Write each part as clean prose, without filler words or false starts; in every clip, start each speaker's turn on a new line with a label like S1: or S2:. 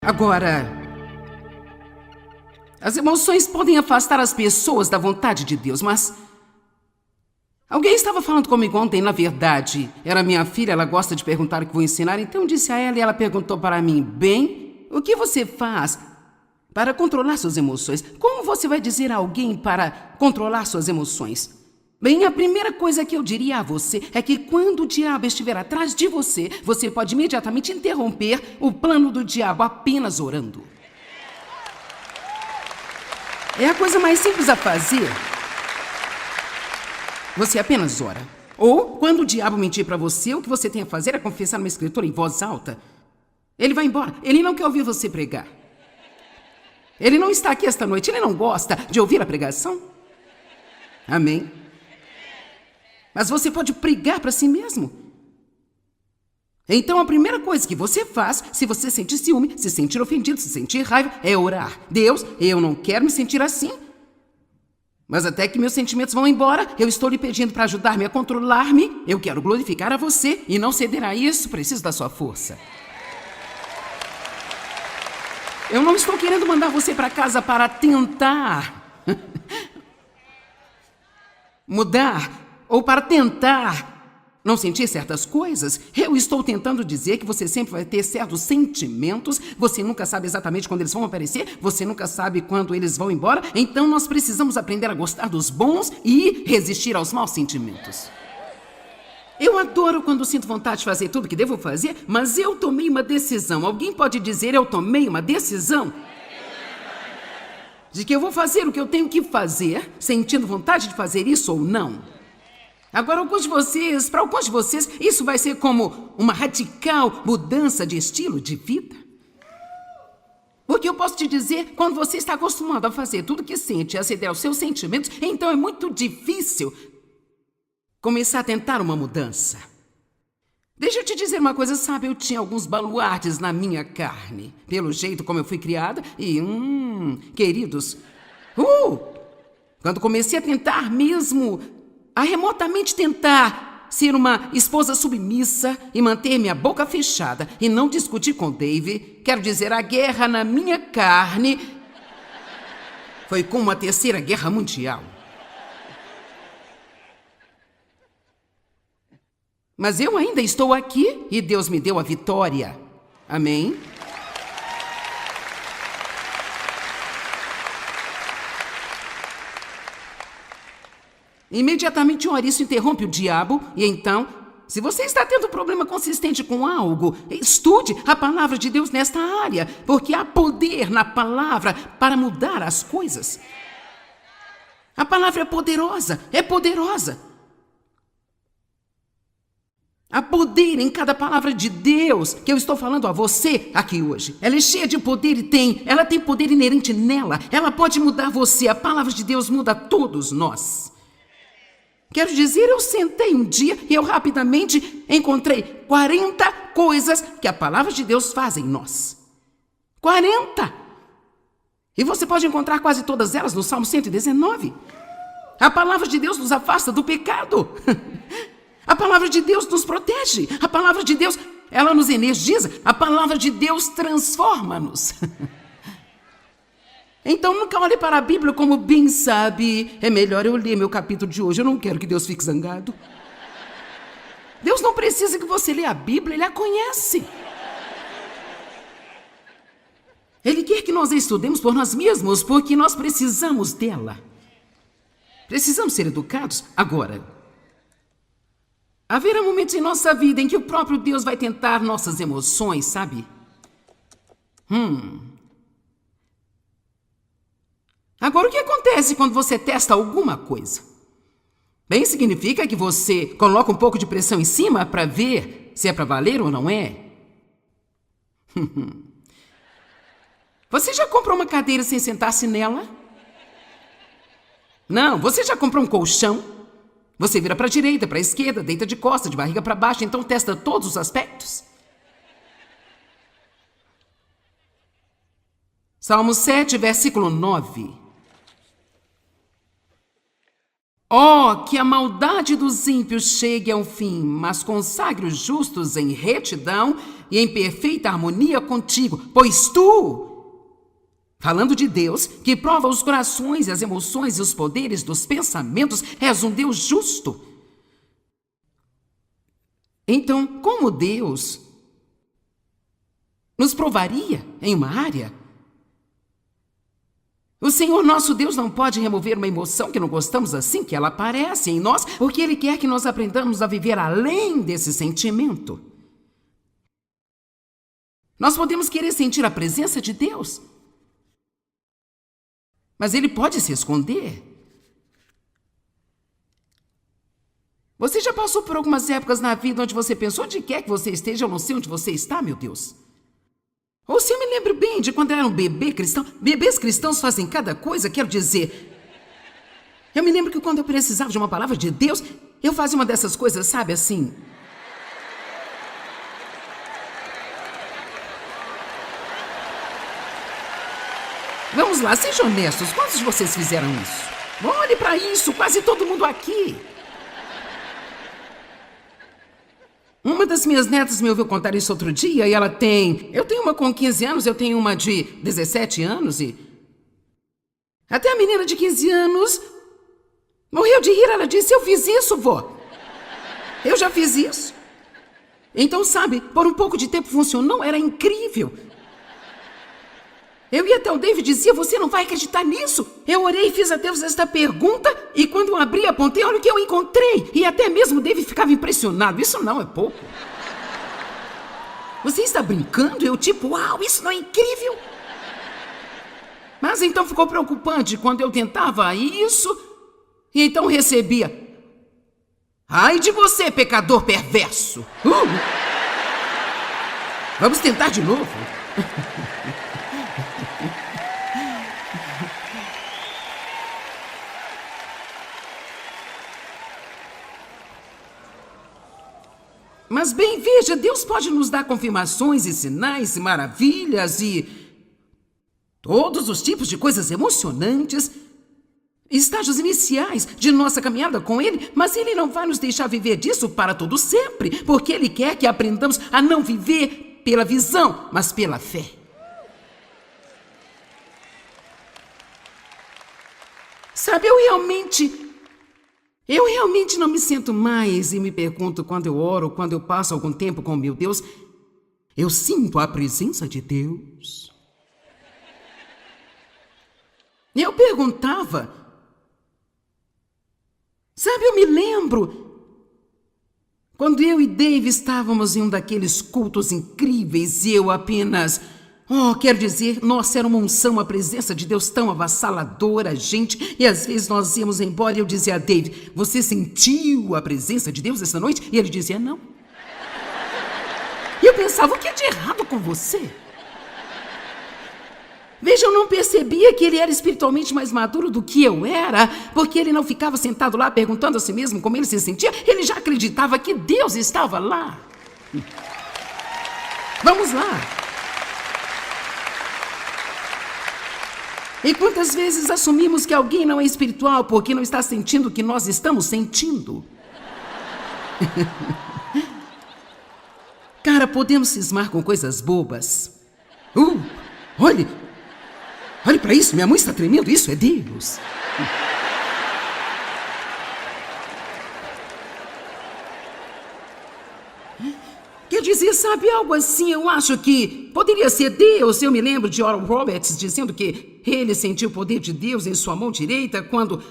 S1: Agora, as emoções podem afastar as pessoas da vontade de Deus, mas... Alguém estava falando comigo ontem, na verdade. Era minha filha, ela gosta de perguntar o que vou ensinar, então eu disse a ela e ela perguntou para mim: bem, o que você faz para controlar suas emoções? Como você vai dizer a alguém para controlar suas emoções? Bem, a primeira coisa que eu diria a você é que quando o diabo estiver atrás de você, você pode imediatamente interromper o plano do diabo apenas orando. É a coisa mais simples a fazer. Você apenas ora. Ou, quando o diabo mentir para você, o que você tem a fazer é confessar uma escritura em voz alta. Ele vai embora. Ele não quer ouvir você pregar. Ele não está aqui esta noite. Ele não gosta de ouvir a pregação. Amém? Mas você pode pregar para si mesmo. Então, a primeira coisa que você faz, se você sentir ciúme, se sentir ofendido, se sentir raiva, é orar. Deus, eu não quero me sentir assim. Mas até que meus sentimentos vão embora, eu estou lhe pedindo para ajudar-me a controlar-me. Eu quero glorificar a você e não ceder a isso. Preciso da sua força. Eu não estou querendo mandar você para casa para tentar mudar ou para tentar não sentir certas coisas. Eu estou tentando dizer que você sempre vai ter certos sentimentos. Você nunca sabe exatamente quando eles vão aparecer. Você nunca sabe quando eles vão embora. Então nós precisamos aprender a gostar dos bons e resistir aos maus sentimentos. Eu adoro quando sinto vontade de fazer tudo o que devo fazer, mas eu tomei uma decisão. Alguém pode dizer: eu tomei uma decisão? De que eu vou fazer o que eu tenho que fazer, sentindo vontade de fazer isso ou não. Agora, para alguns de vocês, isso vai ser como uma radical mudança de estilo de vida. Porque eu posso te dizer, quando você está acostumado a fazer tudo que sente, a ceder aos seus sentimentos, então é muito difícil começar a tentar uma mudança. Deixa eu te dizer uma coisa, sabe? Eu tinha alguns baluartes na minha carne, pelo jeito como eu fui criada, e, queridos, quando comecei a tentar mesmo, a remotamente tentar ser uma esposa submissa e manter minha boca fechada e não discutir com Dave, quero dizer, a guerra na minha carne foi como a Terceira Guerra Mundial. Mas eu ainda estou aqui e Deus me deu a vitória. Amém? Imediatamente ora, isso interrompe o diabo. E então, se você está tendo problema consistente com algo, estude a palavra de Deus nesta área, porque há poder na palavra para mudar as coisas. A palavra é poderosa, é poderosa. Há poder em cada palavra de Deus que eu estou falando a você aqui hoje. Ela é cheia de poder e ela tem poder inerente nela. Ela pode mudar você. A palavra de Deus muda todos nós. Quero dizer, eu sentei um dia e eu rapidamente encontrei 40 coisas que a palavra de Deus faz em nós. 40! E você pode encontrar quase todas elas no Salmo 119. A palavra de Deus nos afasta do pecado. A palavra de Deus nos protege. A palavra de Deus, ela nos energiza. A palavra de Deus transforma-nos. Então nunca olhe para a Bíblia como bem sabe. É melhor eu ler meu capítulo de hoje. Eu não quero que Deus fique zangado. Deus não precisa que você leia a Bíblia, Ele a conhece. Ele quer que nós a estudemos por nós mesmos, porque nós precisamos dela. Precisamos ser educados. Agora, haverá momentos em nossa vida em que o próprio Deus vai tentar nossas emoções, sabe? Agora, o que acontece quando você testa alguma coisa? Bem, significa que você coloca um pouco de pressão em cima para ver se é para valer ou não é. Você já comprou uma cadeira sem sentar-se nela? Não, você já comprou um colchão? Você vira para a direita, para a esquerda, deita de costas, de barriga para baixo, então testa todos os aspectos. Salmo 7, versículo 9. Que a maldade dos ímpios chegue ao fim, mas consagre os justos em retidão. e em perfeita harmonia contigo, pois tu, falando de Deus, que prova os corações, as emoções e os poderes dos pensamentos, és um Deus justo. Então, como Deus nos provaria em uma área? O Senhor nosso Deus não pode remover uma emoção que não gostamos assim que ela aparece em nós, porque Ele quer que nós aprendamos a viver além desse sentimento. Nós podemos querer sentir a presença de Deus, mas Ele pode se esconder. Você já passou por algumas épocas na vida onde você pensou onde quer que você esteja, eu não sei onde você está, meu Deus? Ou se eu me lembro bem de quando eu era um bebê cristão. Bebês cristãos fazem cada coisa, quero dizer. Eu me lembro que quando eu precisava de uma palavra de Deus, eu fazia uma dessas coisas, sabe, assim. Vamos lá, sejam honestos, quantos de vocês fizeram isso? Olhe para isso, quase todo mundo aqui. Uma das minhas netas me ouviu contar isso outro dia e ela tem... Eu tenho uma com 15 anos, eu tenho uma de 17 anos e... Até a menina de 15 anos morreu de rir. Ela disse, eu fiz isso, vó. Eu já fiz isso. Então, sabe, por um pouco de tempo funcionou, era incrível. Eu ia até o David e dizia, você não vai acreditar nisso? Eu orei e fiz a Deus esta pergunta e quando eu abri, apontei, olha o que eu encontrei. E até mesmo o David ficava impressionado. Isso não é pouco. Você está brincando? Eu tipo, uau, isso não é incrível? Mas então ficou preocupante quando eu tentava isso e então recebia. Ai de você, pecador perverso. Vamos tentar de novo? Mas bem, veja, Deus pode nos dar confirmações e sinais e maravilhas e todos os tipos de coisas emocionantes, estágios iniciais de nossa caminhada com Ele, mas Ele não vai nos deixar viver disso para todo sempre, porque Ele quer que aprendamos a não viver pela visão, mas pela fé. Sabe, eu realmente não me sinto mais e me pergunto quando eu oro, quando eu passo algum tempo com meu Deus, eu sinto a presença de Deus. E eu perguntava, sabe, eu me lembro, quando eu e Dave estávamos em um daqueles cultos incríveis e eu apenas... quero dizer, nossa, era uma unção, a presença de Deus tão avassaladora, gente. E às vezes nós íamos embora e eu dizia a David, você sentiu a presença de Deus essa noite? E ele dizia, não. E eu pensava, o que é de errado com você? Veja, eu não percebia que ele era espiritualmente mais maduro do que eu era, porque ele não ficava sentado lá perguntando a si mesmo como ele se sentia. Ele já acreditava que Deus estava lá. Vamos lá. E quantas vezes assumimos que alguém não é espiritual porque não está sentindo o que nós estamos sentindo? Cara, podemos cismar com coisas bobas. Olhe para isso, minha mãe está tremendo, isso é Deus. Quer dizer, sabe, algo assim, eu acho que poderia ser Deus. Eu me lembro de Oral Roberts dizendo que ele sentiu o poder de Deus em sua mão direita quando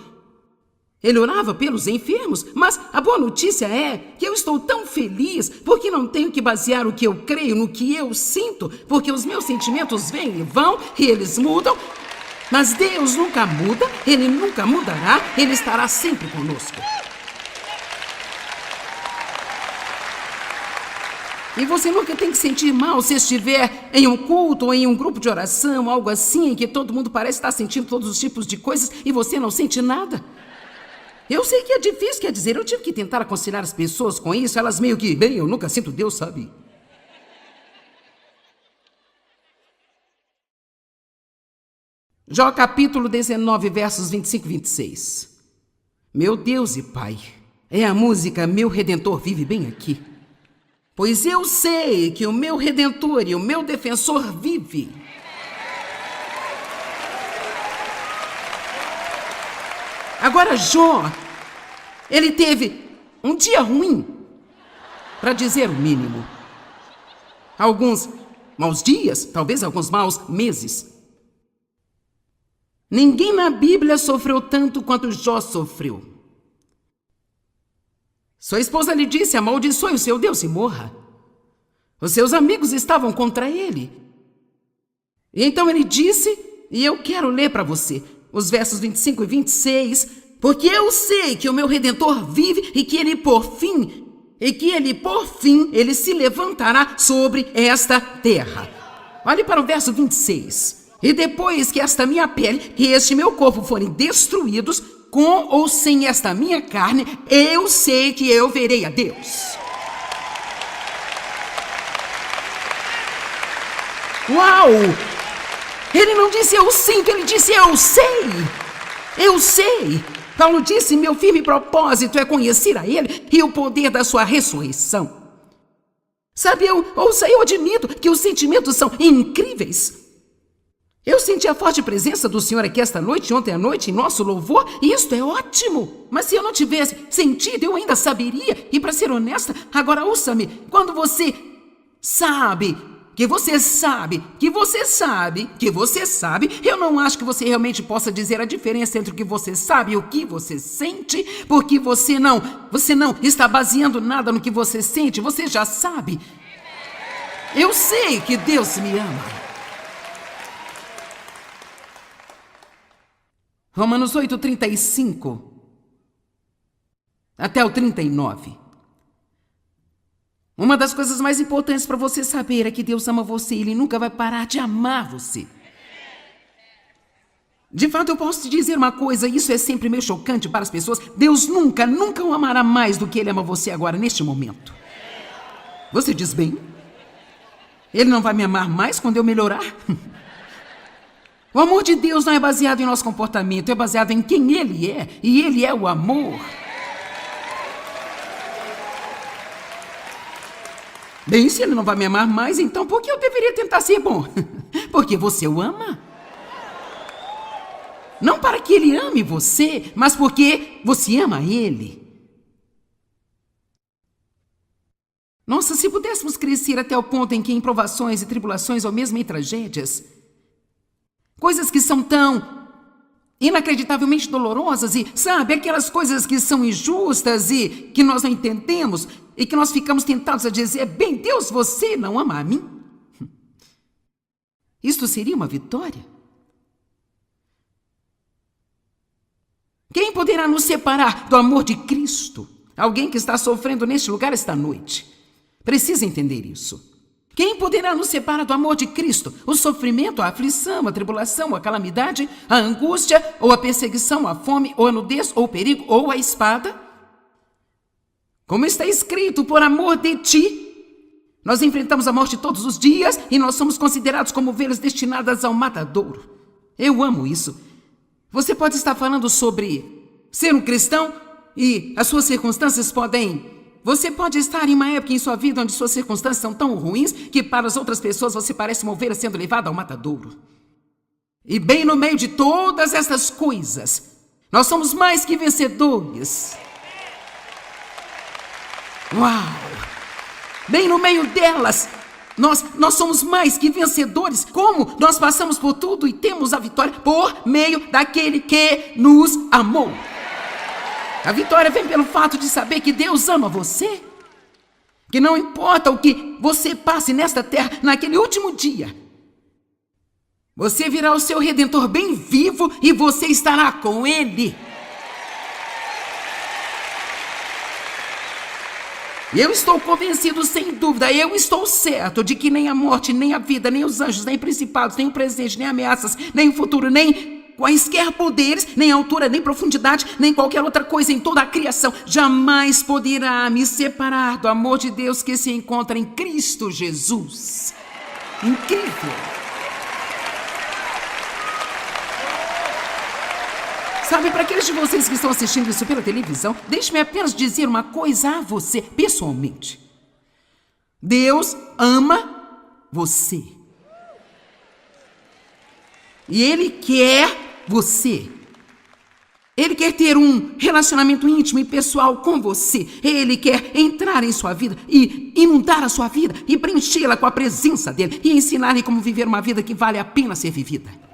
S1: ele orava pelos enfermos. Mas a boa notícia é que eu estou tão feliz porque não tenho que basear o que eu creio no que eu sinto, porque os meus sentimentos vêm e vão e eles mudam. Mas Deus nunca muda, Ele nunca mudará, Ele estará sempre conosco. E você nunca tem que sentir mal se estiver em um culto ou em um grupo de oração, algo assim, em que todo mundo parece estar sentindo todos os tipos de coisas e você não sente nada. Eu sei que é difícil, quer dizer, eu tive que tentar aconselhar as pessoas com isso, elas meio que, bem, eu nunca sinto Deus, sabe? Jó capítulo 19, versos 25 e 26. Meu Deus e Pai, é a música Meu Redentor vive bem aqui. Pois eu sei que o meu Redentor e o meu Defensor vive. Agora Jó, ele teve um dia ruim, para dizer o mínimo. Alguns maus dias, talvez alguns maus meses. Ninguém na Bíblia sofreu tanto quanto Jó sofreu. Sua esposa lhe disse: amaldiçoe o seu Deus e morra. Os seus amigos estavam contra ele. E então ele disse, e eu quero ler para você, os versos 25 e 26, porque eu sei que o meu Redentor vive e que ele por fim, ele se levantará sobre esta terra. Olhe para o verso 26. E depois que esta minha pele e este meu corpo forem destruídos, com ou sem esta minha carne, eu sei que eu verei a Deus. Uau! Ele não disse eu sinto, ele disse eu sei. Eu sei. Paulo disse: meu firme propósito é conhecer a Ele e o poder da sua ressurreição. Sabe, eu admito que os sentimentos são incríveis. Eu senti a forte presença do Senhor aqui esta noite, ontem à noite, em nosso louvor, e isto é ótimo. Mas se eu não tivesse sentido, eu ainda saberia. E para ser honesta, agora ouça-me, quando você sabe, eu não acho que você realmente possa dizer a diferença entre o que você sabe e o que você sente, porque você não está baseando nada no que você sente, você já sabe. Eu sei que Deus me ama. Romanos 8:35 até o 39. Uma das coisas mais importantes para você saber é que Deus ama você e Ele nunca vai parar de amar você. De fato, eu posso te dizer uma coisa, isso é sempre meio chocante para as pessoas. Deus nunca o amará mais do que Ele ama você agora, neste momento. Você diz bem? Ele não vai me amar mais quando eu melhorar? O amor de Deus não é baseado em nosso comportamento, é baseado em quem Ele é, e Ele é o amor. Bem, se Ele não vai me amar mais, então por que eu deveria tentar ser bom? Porque você o ama. Não para que Ele ame você, mas porque você ama Ele. Nossa, se pudéssemos crescer até o ponto em que em provações e tribulações, ou mesmo em tragédias, coisas que são tão inacreditavelmente dolorosas e, sabe, aquelas coisas que são injustas e que nós não entendemos e que nós ficamos tentados a dizer: bem, Deus, você não ama a mim? Isto seria uma vitória? Quem poderá nos separar do amor de Cristo? Alguém que está sofrendo neste lugar esta noite precisa entender isso. Quem poderá nos separar do amor de Cristo? O sofrimento, a aflição, a tribulação, a calamidade, a angústia, ou a perseguição, a fome, ou a nudez, ou o perigo, ou a espada? Como está escrito, por amor de ti, nós enfrentamos a morte todos os dias e nós somos considerados como ovelhas destinadas ao matadouro. Eu amo isso. Você pode estar falando sobre ser um cristão e as suas circunstâncias podem... Você pode estar em uma época em sua vida onde suas circunstâncias são tão ruins que para as outras pessoas você parece uma ovelha sendo levada ao matadouro. E bem no meio de todas essas coisas, nós somos mais que vencedores. Uau! Bem no meio delas, nós somos mais que vencedores. Como? Nós passamos por tudo e temos a vitória por meio daquele que nos amou. A vitória vem pelo fato de saber que Deus ama você. Que não importa o que você passe nesta terra, naquele último dia, você virá o seu Redentor bem vivo e você estará com Ele. Eu estou convencido, sem dúvida, eu estou certo de que nem a morte, nem a vida, nem os anjos, nem principados, nem o presente, nem ameaças, nem o futuro, nem quaisquer poderes, nem altura, nem profundidade, nem qualquer outra coisa em toda a criação jamais poderá me separar do amor de Deus que se encontra em Cristo Jesus. Incrível! Sabe, para aqueles de vocês que estão assistindo isso pela televisão, deixe-me apenas dizer uma coisa a você, pessoalmente. Deus ama você. E Ele quer você. Ele quer ter um relacionamento íntimo e pessoal com você. Ele quer entrar em sua vida e inundar a sua vida e preenchê-la com a presença dele e ensinar-lhe como viver uma vida que vale a pena ser vivida.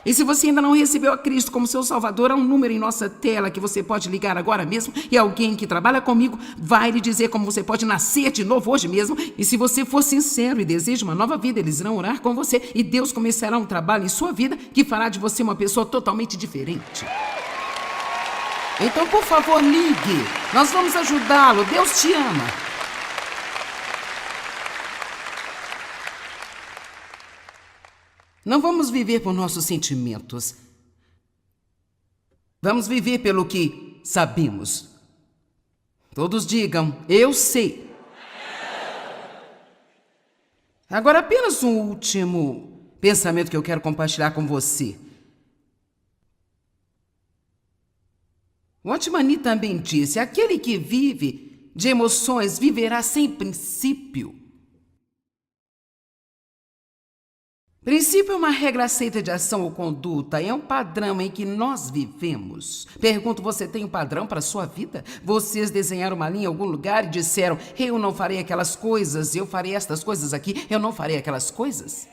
S1: E se você ainda não recebeu a Cristo como seu Salvador, há um número em nossa tela que você pode ligar agora mesmo e alguém que trabalha comigo vai lhe dizer como você pode nascer de novo hoje mesmo. E se você for sincero e deseja uma nova vida, eles irão orar com você e Deus começará um trabalho em sua vida que fará de você uma pessoa totalmente diferente. Então, por favor, ligue. Nós vamos ajudá-lo. Deus te ama. Não vamos viver por nossos sentimentos. Vamos viver pelo que sabemos. Todos digam, eu sei. Agora, apenas um último pensamento que eu quero compartilhar com você. Watchman Nee também disse, aquele que vive de emoções viverá sem princípio. Princípio é uma regra aceita de ação ou conduta, é um padrão em que nós vivemos. Pergunto, você tem um padrão para a sua vida? Vocês desenharam uma linha em algum lugar e disseram, eu não farei aquelas coisas, eu farei estas coisas aqui, eu não farei aquelas coisas?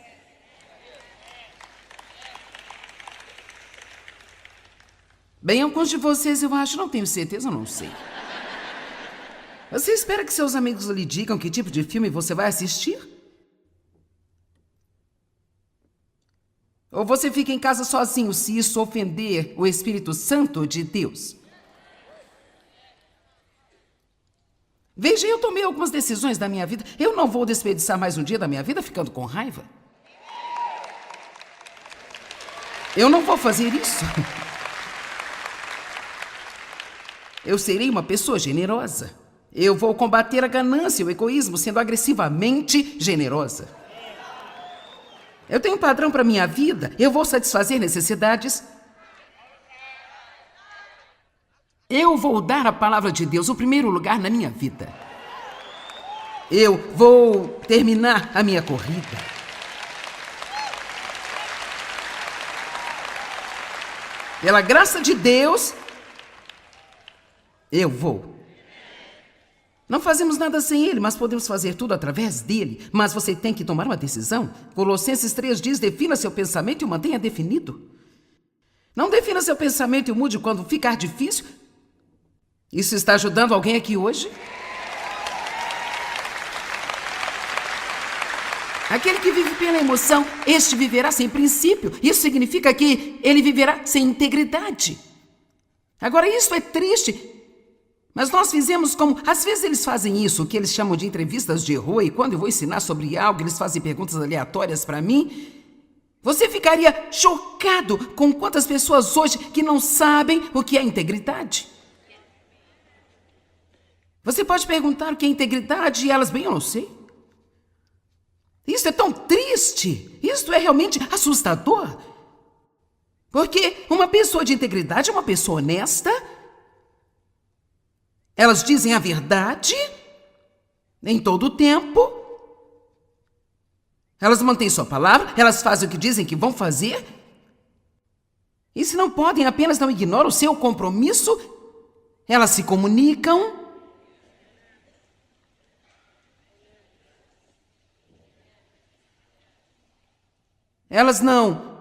S1: Bem, alguns de vocês eu acho, não tenho certeza, eu não sei. Você espera que seus amigos lhe digam que tipo de filme você vai assistir? Ou você fica em casa sozinho se isso ofender o Espírito Santo de Deus? Veja, eu tomei algumas decisões da minha vida. Eu não vou desperdiçar mais um dia da minha vida ficando com raiva. Eu não vou fazer isso. Eu serei uma pessoa generosa. Eu vou combater a ganância e o egoísmo sendo agressivamente generosa. Eu tenho um padrão para minha vida, eu vou satisfazer necessidades. Eu vou dar a palavra de Deus o primeiro lugar na minha vida. Eu vou terminar a minha corrida. Pela graça de Deus, eu vou. Não fazemos nada sem Ele, mas podemos fazer tudo através dele. Mas você tem que tomar uma decisão. Colossenses 3 diz, defina seu pensamento e o mantenha definido. Não defina seu pensamento e o mude quando ficar difícil. Isso está ajudando alguém aqui hoje? Aquele que vive pela emoção, este viverá sem princípio. Isso significa que ele viverá sem integridade. Agora, isso é triste. Mas nós fizemos como... Às vezes eles fazem isso, o que eles chamam de entrevistas de rua, e quando eu vou ensinar sobre algo, eles fazem perguntas aleatórias para mim. Você ficaria chocado com quantas pessoas hoje que não sabem o que é integridade. Você pode perguntar o que é integridade e elas, bem, eu não sei. Isso é tão triste, isso é realmente assustador. Porque uma pessoa de integridade é uma pessoa honesta. Elas dizem a verdade em todo o tempo. Elas mantêm sua palavra, elas fazem o que dizem que vão fazer. E se não podem, apenas não ignoram o seu compromisso. Elas se comunicam. Elas não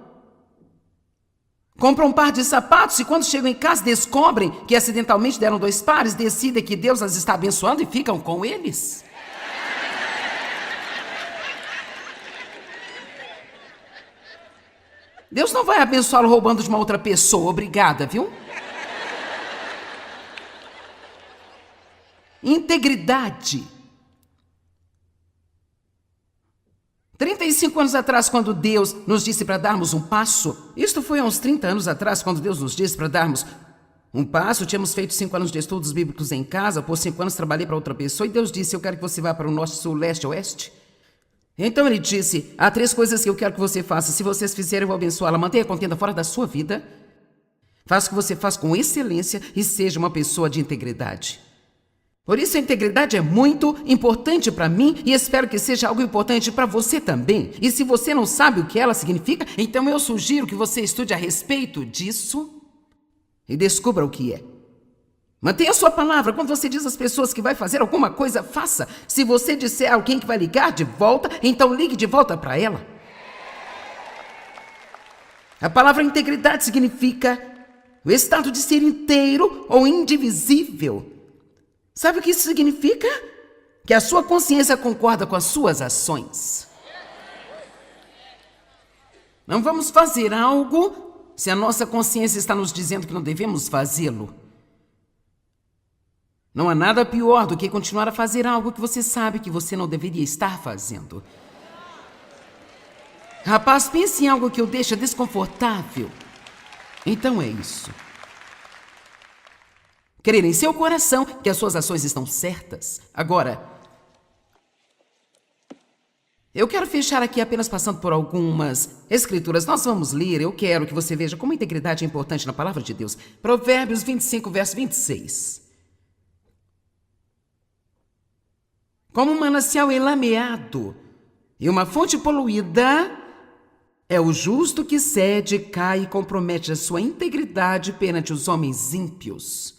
S1: compram um par de sapatos e quando chegam em casa descobrem que acidentalmente deram 2 pares, decidem que Deus as está abençoando e ficam com eles. Deus não vai abençoá-lo roubando de uma outra pessoa, obrigada, viu? Integridade. 35 anos atrás, quando Deus nos disse para darmos um passo, isto foi há uns 30 anos atrás, quando Deus nos disse para darmos um passo, tínhamos feito 5 anos de estudos bíblicos em casa, por 5 anos trabalhei para outra pessoa, e Deus disse, eu quero que você vá para o norte, sul, leste, oeste. Então ele disse, há 3 coisas que eu quero que você faça, se vocês fizerem eu vou abençoá-la, mantenha a contenda fora da sua vida, faça o que você faz com excelência e seja uma pessoa de integridade. Por isso a integridade é muito importante para mim e espero que seja algo importante para você também. E se você não sabe o que ela significa, então eu sugiro que você estude a respeito disso e descubra o que é. Mantenha a sua palavra. Quando você diz às pessoas que vai fazer alguma coisa, faça. Se você disser a alguém que vai ligar de volta, então ligue de volta para ela. A palavra integridade significa o estado de ser inteiro ou indivisível. Sabe o que isso significa? Que a sua consciência concorda com as suas ações. Não vamos fazer algo se a nossa consciência está nos dizendo que não devemos fazê-lo. Não há nada pior do que continuar a fazer algo que você sabe que você não deveria estar fazendo. Rapaz, pense em algo que o deixa desconfortável. Então é isso. Crer em seu coração que as suas ações estão certas. Agora, eu quero fechar aqui apenas passando por algumas escrituras. Nós vamos ler, eu quero que você veja como a integridade é importante na palavra de Deus. Provérbios 25, verso 26. Como um manancial enlameado e uma fonte poluída, é o justo que cede, cai e compromete a sua integridade perante os homens ímpios.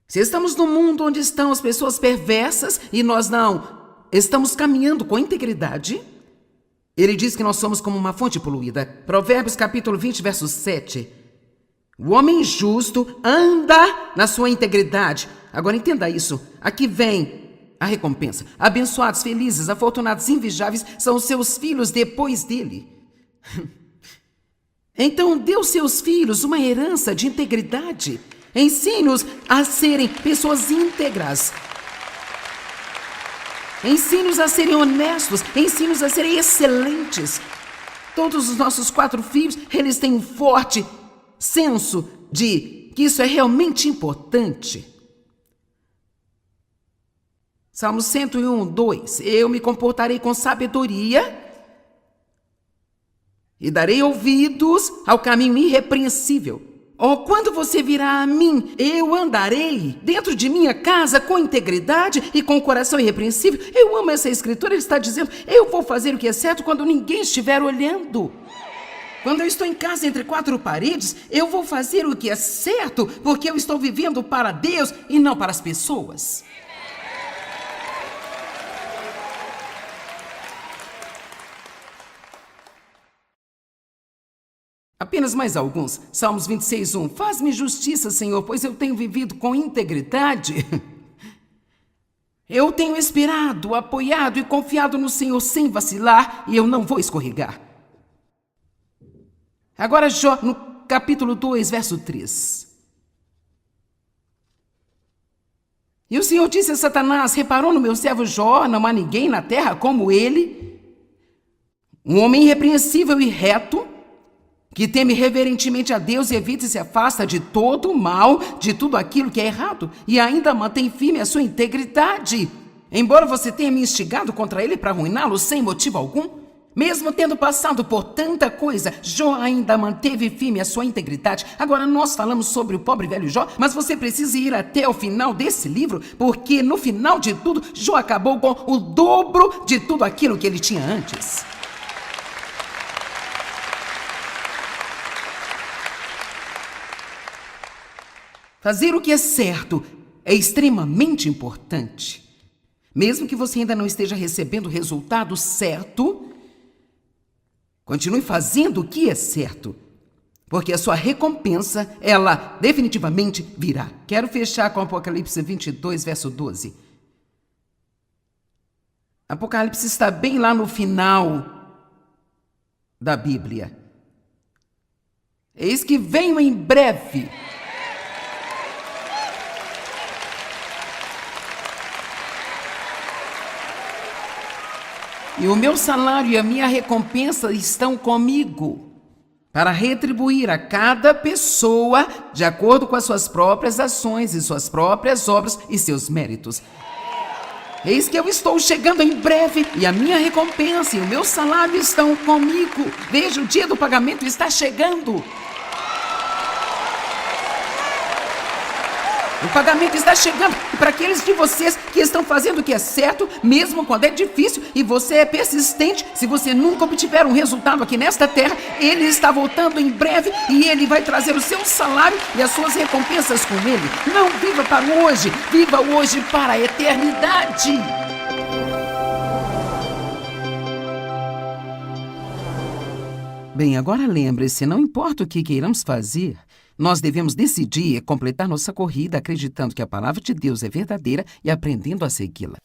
S1: Se estamos num mundo onde estão as pessoas perversas e nós não estamos caminhando com integridade, ele diz que nós somos como uma fonte poluída. Provérbios capítulo 20, verso 7. O homem justo anda na sua integridade. Agora entenda isso. Aqui vem a recompensa. Abençoados, felizes, afortunados, invejáveis são os seus filhos depois dele. Então dê aos seus filhos uma herança de integridade. Ensine-os a serem pessoas íntegras. Ensine-os a serem honestos. Ensine-os a serem excelentes. Todos os nossos 4 filhos, eles têm um forte senso de que isso é realmente importante. Salmo 101, 2. Eu me comportarei com sabedoria e darei ouvidos ao caminho irrepreensível. Oh, quando você virá a mim, eu andarei dentro de minha casa com integridade e com o coração irrepreensível. Eu amo essa escritura, ele está dizendo, eu vou fazer o que é certo quando ninguém estiver olhando. Quando eu estou em casa entre 4 paredes, eu vou fazer o que é certo, porque eu estou vivendo para Deus e não para as pessoas. Apenas mais alguns. Salmos 26, 1. Faz-me justiça, Senhor, pois eu tenho vivido com integridade. Eu tenho esperado, apoiado e confiado no Senhor sem vacilar e eu não vou escorregar. Agora Jó, no capítulo 2, verso 3. E o Senhor disse a Satanás, reparou no meu servo Jó, não há ninguém na terra como ele, um homem irrepreensível e reto, que teme reverentemente a Deus e evita e se afasta de todo o mal, de tudo aquilo que é errado, e ainda mantém firme a sua integridade. Embora você tenha me instigado contra ele para arruiná-lo sem motivo algum, mesmo tendo passado por tanta coisa, Jó ainda manteve firme a sua integridade. Agora nós falamos sobre o pobre velho Jó, mas você precisa ir até o final desse livro, porque no final de tudo, Jó acabou com o dobro de tudo aquilo que ele tinha antes. Fazer o que é certo é extremamente importante. Mesmo que você ainda não esteja recebendo o resultado certo, continue fazendo o que é certo, porque a sua recompensa, ela definitivamente virá. Quero fechar com Apocalipse 22, verso 12. Apocalipse está bem lá no final da Bíblia. Eis que venho em breve. E o meu salário e a minha recompensa estão comigo, para retribuir a cada pessoa de acordo com as suas próprias ações e suas próprias obras e seus méritos. Eis que eu estou chegando em breve, e a minha recompensa e o meu salário estão comigo. Veja, o dia do pagamento está chegando. O pagamento está chegando. E para aqueles de vocês que estão fazendo o que é certo, mesmo quando é difícil, e você é persistente, se você nunca obtiver um resultado aqui nesta terra, ele está voltando em breve e ele vai trazer o seu salário e as suas recompensas com ele. Não viva para hoje, viva hoje para a eternidade. Bem, agora lembre-se, não importa o que queiramos fazer, nós devemos decidir completar nossa corrida acreditando que a palavra de Deus é verdadeira e aprendendo a segui-la.